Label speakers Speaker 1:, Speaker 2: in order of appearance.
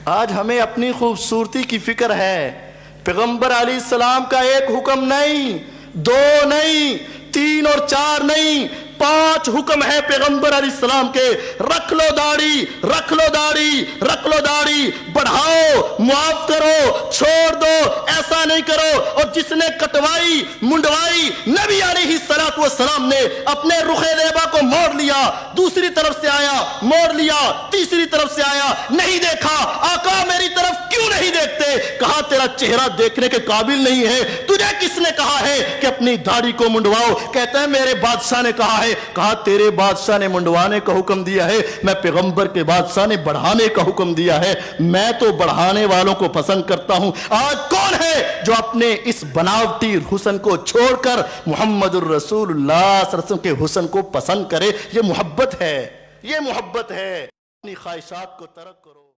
Speaker 1: آج ہمیں اپنی خوبصورتی کی فکر ہے. پیغمبر علیہ السلام کا ایک حکم نہیں، دو نہیں، تین اور چار نہیں، 5 حکم ہے پیغمبر علیہ السلام کے. رکھ لو داڑھی، رکھ لو داڑھی، رکھ لو داڑھی، بڑھاؤ، معاف کرو، چھوڑ دو، ایسا نہیں کرو. اور جس نے کٹوائی منڈوائی، نبی علیہ السلام نے اپنے رخ زیبا کو موڑ لیا، دوسری طرف سے آیا موڑ لیا، تیسری طرف سے آیا نہیں دیکھا. آقا میری طرف کیوں نہیں دیکھتے؟ کہا تیرا چہرہ دیکھنے کے قابل نہیں ہے. تجھے کس نے کہا ہے کہ اپنی داڑھی کو منڈواؤ؟ کہتا ہے میرے بادشاہ نے کہا ہے. کہا تیرے بادشاہ نے منڈوانے کا حکم دیا ہے، میں پیغمبر کے بادشاہ نے بڑھانے کا حکم دیا ہے. میں تو بڑھانے والوں کو پسند کرتا ہوں. آج کون ہے جو اپنے اس بناوٹی حسن کو چھوڑ کر محمد الرسول اللہ صلی اللہ علیہ وسلم کے حسن کو پسند کرے؟ یہ محبت ہے، یہ محبت ہے. اپنی خواہشات کو ترک کرو.